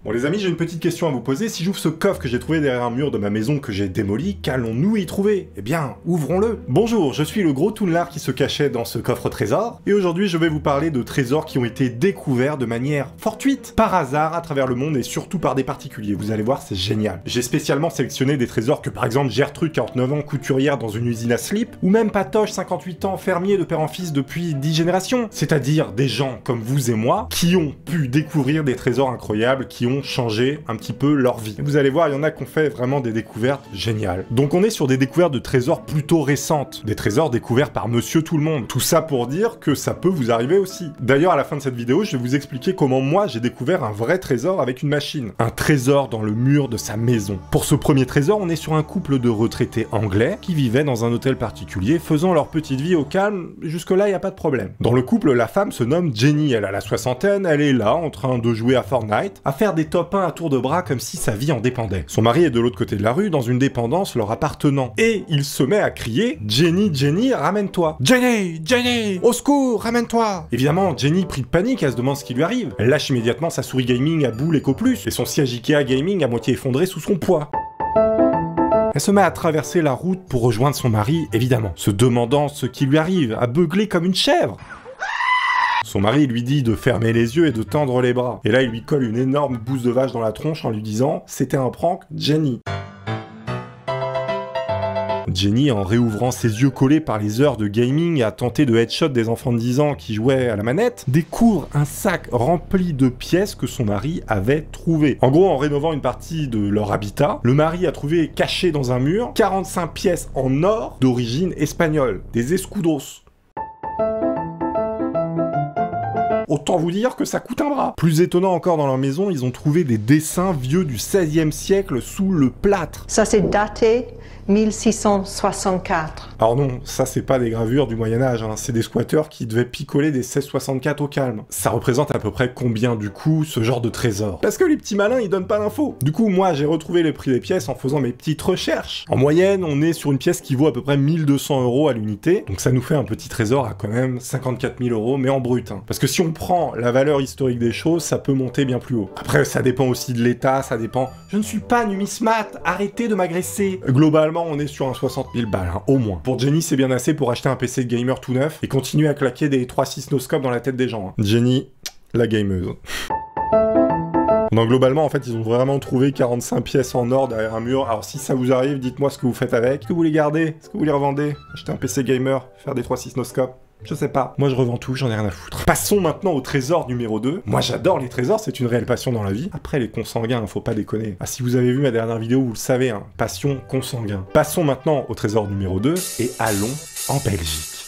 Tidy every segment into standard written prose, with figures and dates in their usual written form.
Bon les amis, j'ai une petite question à vous poser. Si j'ouvre ce coffre que j'ai trouvé derrière un mur de ma maison que j'ai démoli, qu'allons-nous y trouver? Eh bien, ouvrons-le. Bonjour, je suis le gros Toonlard qui se cachait dans ce coffre trésor, et aujourd'hui je vais vous parler de trésors qui ont été découverts de manière fortuite, par hasard, à travers le monde et surtout par des particuliers. Vous allez voir, c'est génial. J'ai spécialement sélectionné des trésors que par exemple Gertrude, 49 ans, couturière dans une usine à slip, ou même Patoche, 58 ans, fermier de père en fils depuis 10 générations. C'est-à-dire des gens comme vous et moi qui ont pu découvrir des trésors incroyables, qui ont changé un petit peu leur vie. Et vous allez voir, il y en a qui ont fait vraiment des découvertes géniales. Donc on est sur des découvertes de trésors plutôt récentes, des trésors découverts par Monsieur Tout-le-Monde. Tout ça pour dire que ça peut vous arriver aussi. D'ailleurs, à la fin de cette vidéo, je vais vous expliquer comment moi j'ai découvert un vrai trésor avec une machine. Un trésor dans le mur de sa maison. Pour ce premier trésor, on est sur un couple de retraités anglais qui vivaient dans un hôtel particulier, faisant leur petite vie au calme. Jusque-là, il n'y a pas de problème. Dans le couple, la femme se nomme Jenny. Elle a la soixantaine, elle est là en train de jouer à Fortnite, à faire des top 1 à tour de bras comme si sa vie en dépendait. Son mari est de l'autre côté de la rue, dans une dépendance leur appartenant. Et il se met à crier « Jenny, Jenny, ramène-toi !»« Jenny, Jenny, au secours, ramène-toi !» Évidemment, Jenny, pris de panique, elle se demande ce qui lui arrive. Elle lâche immédiatement sa souris gaming à boule Eco Plus et son siège Ikea gaming à moitié effondré sous son poids. Elle se met à traverser la route pour rejoindre son mari, évidemment, se demandant ce qui lui arrive, à beugler comme une chèvre. Son mari lui dit de fermer les yeux et de tendre les bras. Et là, il lui colle une énorme bouse de vache dans la tronche en lui disant « C'était un prank, Jenny ». Jenny, en réouvrant ses yeux collés par les heures de gaming à tenter de headshot des enfants de 10 ans qui jouaient à la manette, découvre un sac rempli de pièces que son mari avait trouvées. En gros, en rénovant une partie de leur habitat, le mari a trouvé caché dans un mur 45 pièces en or d'origine espagnole, des escudos. Autant vous dire que ça coûte un bras. Plus étonnant encore, dans leur maison, ils ont trouvé des dessins vieux du XVIe siècle sous le plâtre. Ça c'est daté 1664. Alors non, ça c'est pas des gravures du Moyen-Âge, hein. C'est des squatteurs qui devaient picoler des 1664 au calme. Ça représente à peu près combien du coup ce genre de trésor? Parce que les petits malins ils donnent pas d'infos. Du coup moi j'ai retrouvé les prix des pièces en faisant mes petites recherches. En moyenne on est sur une pièce qui vaut à peu près 1200 € à l'unité, donc ça nous fait un petit trésor à quand même 54 000 € mais en brut. Hein. Parce que si on prend la valeur historique des choses, ça peut monter bien plus haut. Après ça dépend aussi de l'état, ça dépend... Je ne suis pas numismate, arrêtez de m'agresser. Globalement on est sur un 60 000 balles, hein, au moins. Pour Jenny, c'est bien assez pour acheter un PC de gamer tout neuf et continuer à claquer des 3-6 noscopes dans la tête des gens. Hein. Jenny, la gameuse. Donc globalement, en fait, ils ont vraiment trouvé 45 pièces en or derrière un mur. Alors si ça vous arrive, dites-moi ce que vous faites avec. Est-ce que vous les gardez? Est-ce que vous les revendez? Acheter un PC gamer, faire des 3-6 noscopes? Je sais pas. Moi, je revends tout, j'en ai rien à foutre. Passons maintenant au trésor numéro 2. Moi, j'adore les trésors, c'est une réelle passion dans la vie. Après, les consanguins, faut pas déconner. Ah, si vous avez vu ma dernière vidéo, vous le savez, hein. Passion consanguin. Passons maintenant au trésor numéro 2 et allons en Belgique.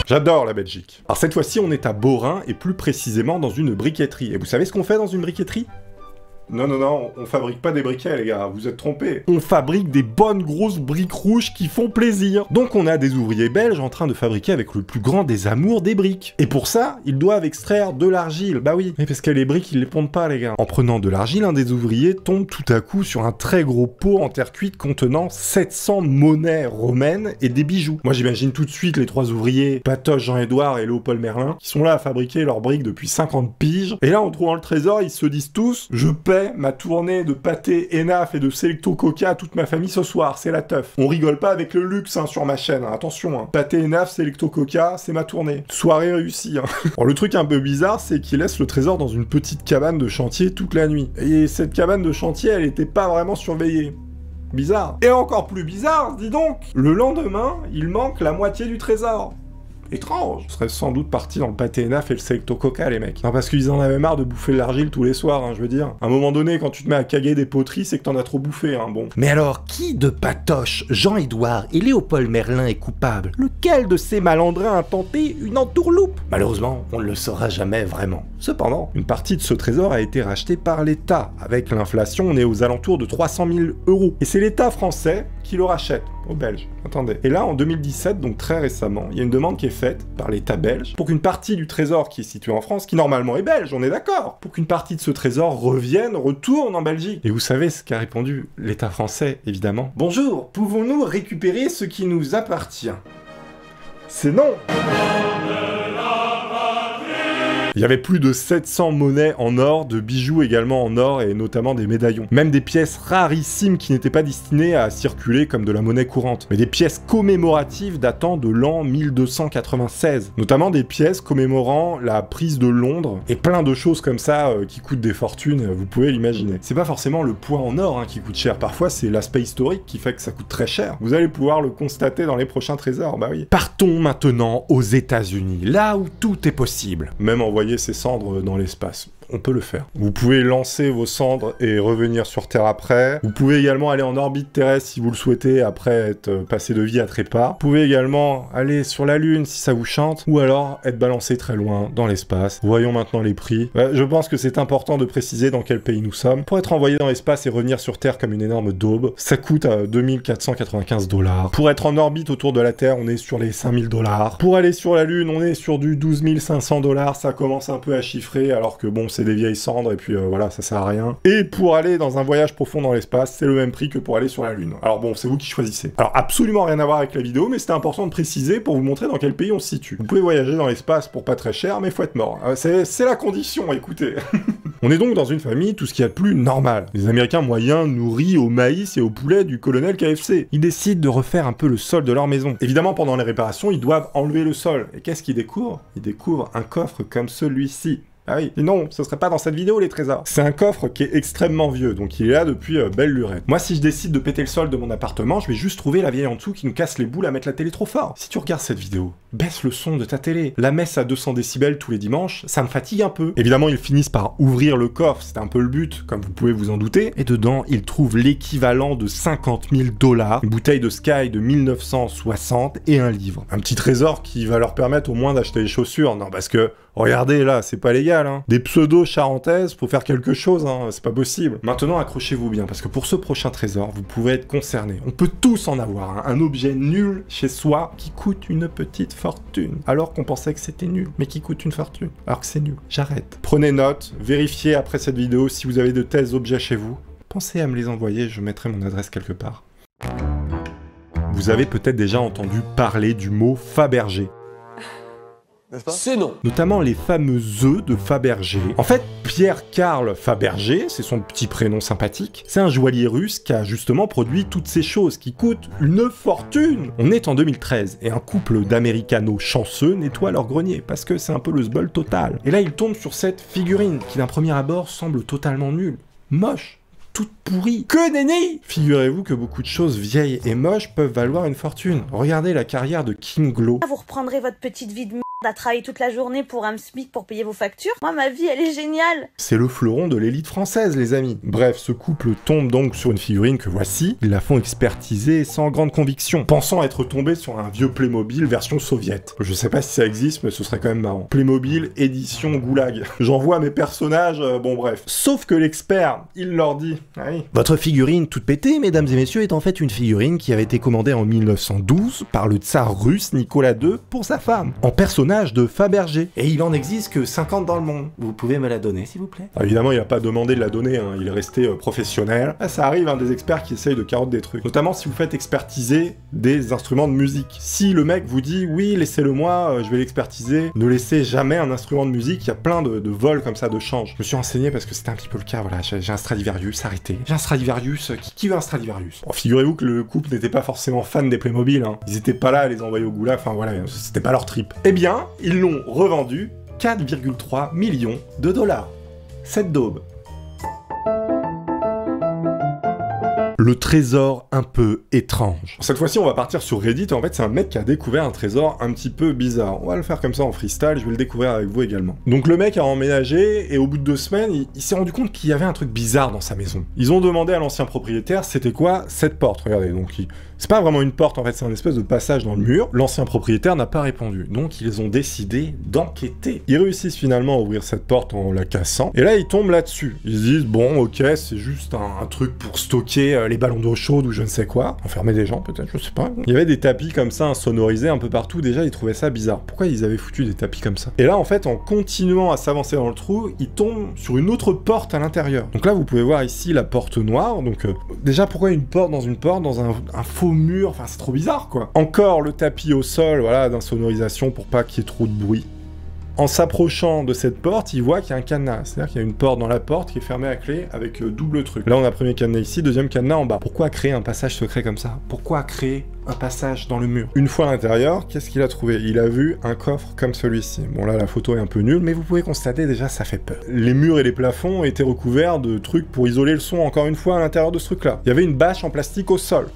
J'adore la Belgique. Alors cette fois-ci, on est à Borin et plus précisément dans une briqueterie. Et vous savez ce qu'on fait dans une briqueterie ? Non, non, non, on fabrique pas des briquets, les gars, vous êtes trompés. On fabrique des bonnes grosses briques rouges qui font plaisir. Donc on a des ouvriers belges en train de fabriquer avec le plus grand des amours des briques. Et pour ça, ils doivent extraire de l'argile, bah oui. Mais parce que les briques, ils les pondent pas, les gars. En prenant de l'argile, un des ouvriers tombe tout à coup sur un très gros pot en terre cuite contenant 700 monnaies romaines et des bijoux. Moi j'imagine tout de suite les trois ouvriers, Patoche, Jean-Édouard et Léopold Merlin, qui sont là à fabriquer leurs briques depuis 50 piges. Et là, en trouvant le trésor, ils se disent tous, je paie ma tournée de pâté Enaf et de Selecto Coca à toute ma famille ce soir, c'est la teuf. On rigole pas avec le luxe hein, sur ma chaîne, hein. Attention, hein. Pâté Enaf, Selecto Coca, c'est ma tournée. Soirée réussie. Hein. Alors le truc un peu bizarre, c'est qu'il laisse le trésor dans une petite cabane de chantier toute la nuit. Et cette cabane de chantier, elle était pas vraiment surveillée. Bizarre. Et encore plus bizarre, dis donc, le lendemain, il manque la moitié du trésor. Étrange. Je serais sans doute parti dans le pâté Enaf et le Selecto Coca, les mecs. Non, parce qu'ils en avaient marre de bouffer de l'argile tous les soirs, hein, je veux dire. À un moment donné, quand tu te mets à caguer des poteries, c'est que t'en as trop bouffé, hein, bon. Mais alors, qui de Patoche, Jean-Édouard et Léopold Merlin est coupable? Lequel de ces malandrins a tenté une entourloupe? Malheureusement, on ne le saura jamais vraiment. Cependant, une partie de ce trésor a été rachetée par l'État. Avec l'inflation, on est aux alentours de 300 000 €. Et c'est l'État français qui le rachète aux Belges. Attendez. Et là, en 2017, donc très récemment, il y a une demande qui est faite par l'État belge pour qu'une partie du trésor qui est situé en France, qui normalement est belge, on est d'accord, pour qu'une partie de ce trésor retourne en Belgique. Et vous savez ce qu'a répondu l'État français, évidemment. Bonjour, pouvons-nous récupérer ce qui nous appartient? C'est non. Il y avait plus de 700 monnaies en or, de bijoux également en or et notamment des médaillons. Même des pièces rarissimes qui n'étaient pas destinées à circuler comme de la monnaie courante, mais des pièces commémoratives datant de l'an 1296. Notamment des pièces commémorant la prise de Londres et plein de choses comme ça qui coûtent des fortunes, vous pouvez l'imaginer. C'est pas forcément le poids en or qui coûte cher, parfois c'est l'aspect historique qui fait que ça coûte très cher. Vous allez pouvoir le constater dans les prochains trésors, bah oui. Partons maintenant aux États-Unis, là où tout est possible. Même envoyer ses cendres dans l'espace. On peut le faire. Vous pouvez lancer vos cendres et revenir sur Terre après. Vous pouvez également aller en orbite terrestre si vous le souhaitez, après être passé de vie à trépas. Vous pouvez également aller sur la Lune si ça vous chante, ou alors être balancé très loin dans l'espace. Voyons maintenant les prix. Je pense que c'est important de préciser dans quel pays nous sommes. Pour être envoyé dans l'espace et revenir sur Terre comme une énorme daube, ça coûte 2495 $. Pour être en orbite autour de la Terre, on est sur les 5000 $. Pour aller sur la Lune, on est sur du 12 500 $. Ça commence un peu à chiffrer, alors que bon, c'est des vieilles cendres et puis voilà, ça sert à rien. Et pour aller dans un voyage profond dans l'espace, c'est le même prix que pour aller sur la Lune. Alors bon, c'est vous qui choisissez. Alors absolument rien à voir avec la vidéo, mais c'était important de préciser pour vous montrer dans quel pays on se situe. Vous pouvez voyager dans l'espace pour pas très cher, mais faut être mort. C'est la condition, écoutez. On est donc dans une famille, tout ce qu'il y a de plus normal. Les Américains moyens nourris au maïs et au poulet du colonel KFC. Ils décident de refaire un peu le sol de leur maison. Évidemment, pendant les réparations, ils doivent enlever le sol. Et qu'est-ce qu'ils découvrent? Ils découvrent un coffre comme celui-ci. Ah oui, et non, ce serait pas dans cette vidéo les trésors. C'est un coffre qui est extrêmement vieux, donc il est là depuis belle lurette. Moi, si je décide de péter le sol de mon appartement, je vais juste trouver la vieille en dessous qui nous casse les boules à mettre la télé trop fort. Si tu regardes cette vidéo, baisse le son de ta télé. La messe à 200 décibels tous les dimanches, ça me fatigue un peu. Évidemment, ils finissent par ouvrir le coffre, c'était un peu le but, comme vous pouvez vous en douter. Et dedans, ils trouvent l'équivalent de 50 000 $, une bouteille de Sky de 1960 et un livre. Un petit trésor qui va leur permettre au moins d'acheter des chaussures. Non, parce que regardez là, c'est pas légal, hein. Des pseudos charentaises pour faire quelque chose, hein, c'est pas possible. Maintenant, accrochez-vous bien, parce que pour ce prochain trésor, vous pouvez être concerné. On peut tous en avoir, hein. Un objet nul chez soi qui coûte une petite fortune. Alors qu'on pensait que c'était nul, mais qui coûte une fortune. Alors que c'est nul. J'arrête. Prenez note, vérifiez après cette vidéo si vous avez de tels objets chez vous. Pensez à me les envoyer, je mettrai mon adresse quelque part. Vous avez peut-être déjà entendu parler du mot Fabergé. C'est non. Notamment les fameux œufs de Fabergé. En fait, Pierre-Carl Fabergé, c'est son petit prénom sympathique, c'est un joaillier russe qui a justement produit toutes ces choses qui coûtent une fortune. On est en 2013 et un couple d'américanos chanceux nettoie leur grenier parce que c'est un peu le sbul total. Et là, il tombe sur cette figurine qui d'un premier abord semble totalement nulle, moche, toute pourrie. Que nenni! Figurez-vous que beaucoup de choses vieilles et moches peuvent valoir une fortune. Regardez la carrière de Kim Glow. Vous reprendrez votre petite vie de merde à travailler toute la journée pour un SMIC pour payer vos factures. Moi, ma vie, elle est géniale. C'est le fleuron de l'élite française, les amis. Bref, ce couple tombe donc sur une figurine que voici. Ils la font expertiser sans grande conviction, pensant être tombés sur un vieux Playmobil version soviète. Je sais pas si ça existe, mais ce serait quand même marrant. Playmobil édition Goulag. J'envoie mes personnages, bon bref. Sauf que l'expert, il leur dit... Ah oui. Votre figurine toute pétée, mesdames et messieurs, est en fait une figurine qui avait été commandée en 1912 par le tsar russe Nicolas II pour sa femme, en personnage de Fabergé. Et il en existe que 50 dans le monde. Vous pouvez me la donner, s'il vous plaît? Évidemment, il n'a pas demandé de la donner, hein. Il est resté professionnel. Ah, ça arrive, hein, des experts qui essayent de carotter des trucs. Notamment si vous faites expertiser des instruments de musique. Si le mec vous dit, oui, laissez-le moi, je vais l'expertiser, ne laissez jamais un instrument de musique. Il y a plein de vols comme ça, de change. Je me suis renseigné parce que c'était un petit peu le cas, voilà. J'ai un Stradivarius, arrêtez. J'ai un Stradivarius, qui veut un Stradivarius? Bon, figurez-vous que le couple n'était pas forcément fan des Playmobil, hein. Ils étaient pas là à les envoyer au goulag, enfin voilà, c'était pas leur trip. Eh bien, ils l'ont revendu 4,3 millions de $. Cette daube. Le trésor un peu étrange. Cette fois-ci, on va partir sur Reddit, et en fait, c'est un mec qui a découvert un trésor un petit peu bizarre. On va le faire comme ça en freestyle, je vais le découvrir avec vous également. Donc le mec a emménagé, et au bout de 2 semaines, il s'est rendu compte qu'il y avait un truc bizarre dans sa maison. Ils ont demandé à l'ancien propriétaire, c'était quoi cette porte? Regardez, donc c'est pas vraiment une porte, en fait, c'est un espèce de passage dans le mur. L'ancien propriétaire n'a pas répondu, donc ils ont décidé d'enquêter. Ils réussissent finalement à ouvrir cette porte en la cassant, et là, ils tombent là-dessus. Ils se disent, bon, ok, c'est juste un truc pour stocker les ballons d'eau chaude ou je ne sais quoi. Enfermer des gens, peut-être, je sais pas. Il y avait des tapis comme ça, insonorisés un peu partout. Déjà, ils trouvaient ça bizarre. Pourquoi ils avaient foutu des tapis comme ça? Et là, en fait, en continuant à s'avancer dans le trou, ils tombent sur une autre porte à l'intérieur. Donc là, vous pouvez voir ici la porte noire. Donc, déjà, pourquoi une porte, dans un faux mur? Enfin, c'est trop bizarre, quoi. Encore le tapis au sol, voilà, d'insonorisation pour pas qu'il y ait trop de bruit. En s'approchant de cette porte, il voit qu'il y a un cadenas. C'est-à-dire qu'il y a une porte dans la porte qui est fermée à clé avec double truc. Là, on a premier cadenas ici, deuxième cadenas en bas. Pourquoi créer un passage secret comme ça? Pourquoi créer un passage dans le mur? Une fois à l'intérieur, qu'est-ce qu'il a trouvé? Il a vu un coffre comme celui-ci. Bon, là, la photo est un peu nulle, mais vous pouvez constater déjà, ça fait peur. Les murs et les plafonds étaient recouverts de trucs pour isoler le son, encore une fois, à l'intérieur de ce truc-là. Il y avait une bâche en plastique au sol.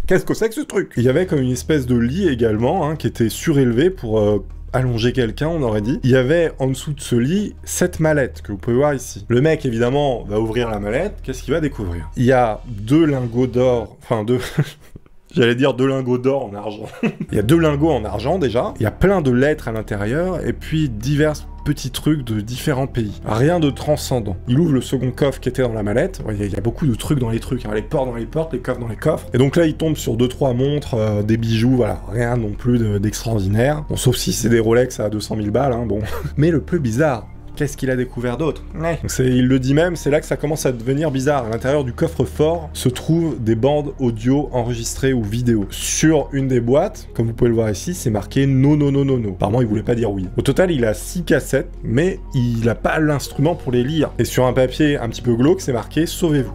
Qu'est-ce que c'est que ce truc? Il y avait comme une espèce de lit également, hein, qui était surélevé pour allonger quelqu'un, on aurait dit. Il y avait en dessous de ce lit 7 mallettes que vous pouvez voir ici. Le mec, évidemment, va ouvrir la mallette. Qu'est-ce qu'il va découvrir? Il y a 2 lingots d'or, enfin 2... J'allais dire 2 lingots d'or en argent. Il y a 2 lingots en argent déjà. Il y a plein de lettres à l'intérieur et puis divers petits trucs de différents pays. Rien de transcendant. Il ouvre le second coffre qui était dans la mallette. Il y a beaucoup de trucs dans les trucs, hein. Les portes dans les portes, les coffres dans les coffres. Et donc là, il tombe sur 2-3 montres, des bijoux, voilà. Rien non plus d'extraordinaire. Bon, sauf si c'est des Rolex à 200 000 balles, hein, bon. Mais le plus bizarre, qu'est-ce qu'il a découvert d'autre? Ouais. Il le dit même, c'est là que ça commence à devenir bizarre. À l'intérieur du coffre-fort se trouvent des bandes audio enregistrées ou vidéo. Sur une des boîtes, comme vous pouvez le voir ici, c'est marqué no no no no no. Apparemment, il voulait pas dire oui. Au total, il a 6 cassettes, mais il n'a pas l'instrument pour les lire. Et sur un papier un petit peu glauque, c'est marqué sauvez-vous.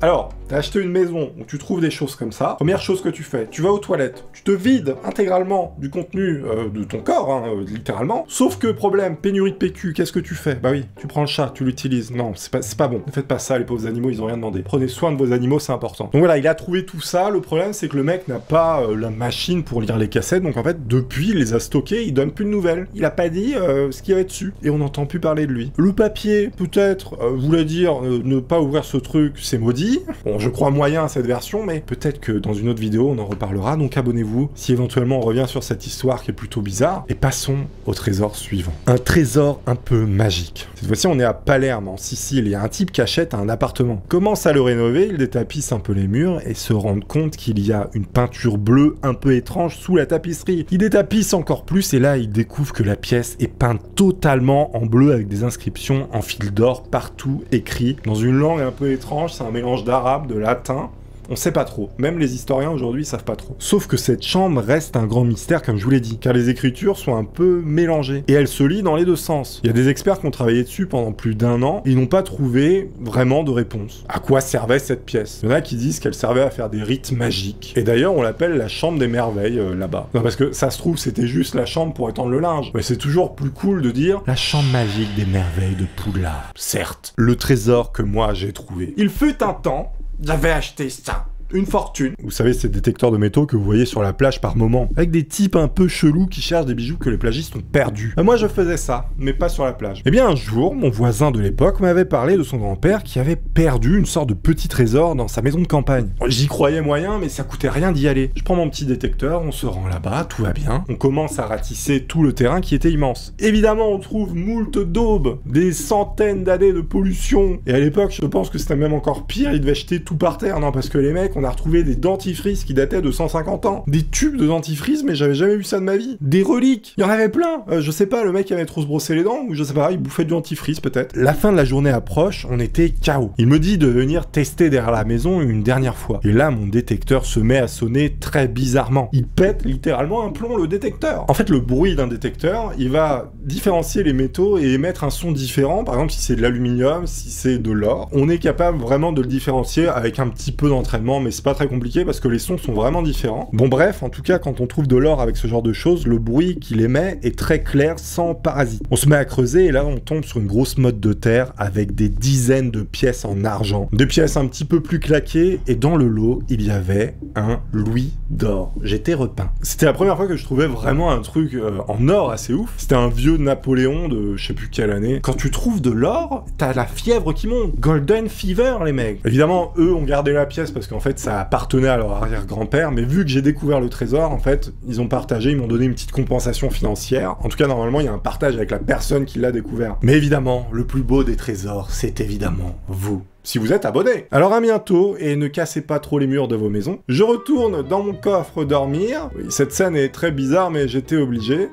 Alors, t'as acheté une maison où tu trouves des choses comme ça. Première chose que tu fais, tu vas aux toilettes, tu te vides intégralement du contenu de ton corps, hein, littéralement. Sauf que problème, pénurie de PQ, qu'est-ce que tu fais? Bah oui, tu prends le chat, tu l'utilises. Non, c'est pas bon. Ne faites pas ça, les pauvres animaux, ils ont rien demandé. Prenez soin de vos animaux, c'est important. Donc voilà, il a trouvé tout ça. Le problème, c'est que le mec n'a pas la machine pour lire les cassettes. Donc en fait, depuis, il les a stockées, il donne plus de nouvelles. Il a pas dit ce qu'il y avait dessus. Et on n'entend plus parler de lui. Le papier, peut-être, voulait dire ne pas ouvrir ce truc, c'est maudit. Bon, je crois moyen à cette version, mais peut-être que dans une autre vidéo, on en reparlera, donc abonnez-vous si éventuellement on revient sur cette histoire qui est plutôt bizarre. Et passons au trésor suivant. Un trésor un peu magique. Cette fois-ci, on est à Palerme, en Sicile. Il y a un type qui achète un appartement. Commence à le rénover, il détapisse un peu les murs et se rend compte qu'il y a une peinture bleue un peu étrange sous la tapisserie. Il détapisse encore plus et là, il découvre que la pièce est peinte totalement en bleu avec des inscriptions en fil d'or partout écrits dans une langue un peu étrange. C'est un mélange d'arabe, de latin. On sait pas trop. Même les historiens aujourd'hui savent pas trop. Sauf que cette chambre reste un grand mystère, comme je vous l'ai dit, car les écritures sont un peu mélangées. Et elles se lisent dans les deux sens. Il y a des experts qui ont travaillé dessus pendant plus d'1 an, et ils n'ont pas trouvé vraiment de réponse. À quoi servait cette pièce? Il y en a qui disent qu'elle servait à faire des rites magiques. Et d'ailleurs, on l'appelle la chambre des merveilles, là-bas. Non, parce que ça se trouve, c'était juste la chambre pour étendre le linge. Mais c'est toujours plus cool de dire la chambre magique des merveilles de Poudlard. Certes, le trésor que moi j'ai trouvé. Il fut un temps, j'avais acheté ça. Une fortune. Vous savez, ces détecteurs de métaux que vous voyez sur la plage par moment, avec des types un peu chelous qui cherchent des bijoux que les plagistes ont perdus. Moi, je faisais ça, mais pas sur la plage. Eh bien, un jour, mon voisin de l'époque m'avait parlé de son grand-père qui avait perdu une sorte de petit trésor dans sa maison de campagne. J'y croyais moyen, mais ça coûtait rien d'y aller. Je prends mon petit détecteur, on se rend là-bas, tout va bien. On commence à ratisser tout le terrain qui était immense. Évidemment, on trouve moult daubes, des centaines d'années de pollution. Et à l'époque, je pense que c'était même encore pire, ils devaient jeter tout par terre, non, parce que les mecs, on a retrouvé des dentifrices qui dataient de 150 ans. Des tubes de dentifrice, mais j'avais jamais vu ça de ma vie. Des reliques. Il y en avait plein. Je sais pas, le mec avait trop se brosser les dents, ou je sais pas, il bouffait du dentifrice peut-être. La fin de la journée approche, on était KO. Il me dit de venir tester derrière la maison une dernière fois. Et là, mon détecteur se met à sonner très bizarrement. Il pète littéralement un plomb, le détecteur. En fait, le bruit d'un détecteur, il va différencier les métaux et émettre un son différent. Par exemple, si c'est de l'aluminium, si c'est de l'or, on est capable vraiment de le différencier avec un petit peu d'entraînement, mais c'est pas très compliqué parce que les sons sont vraiment différents. Bon bref, en tout cas, quand on trouve de l'or avec ce genre de choses, le bruit qu'il émet est très clair, sans parasite. On se met à creuser et là, on tombe sur une grosse motte de terre avec des dizaines de pièces en argent. Des pièces un petit peu plus claquées et dans le lot, il y avait un louis d'or. J'étais repeint. C'était la première fois que je trouvais vraiment un truc en or assez ouf. C'était un vieux Napoléon de je sais plus quelle année. Quand tu trouves de l'or, t'as la fièvre qui monte. Golden Fever, les mecs. Évidemment, eux ont gardé la pièce parce qu'en fait, ça appartenait à leur arrière-grand-père, mais vu que j'ai découvert le trésor, en fait, ils ont partagé, ils m'ont donné une petite compensation financière. En tout cas, normalement, il y a un partage avec la personne qui l'a découvert. Mais évidemment, le plus beau des trésors, c'est évidemment vous. Si vous êtes abonné. Alors à bientôt, et ne cassez pas trop les murs de vos maisons. Je retourne dans mon coffre dormir. Oui, cette scène est très bizarre, mais j'étais obligé.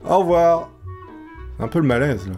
Au revoir. C'est un peu le malaise, là.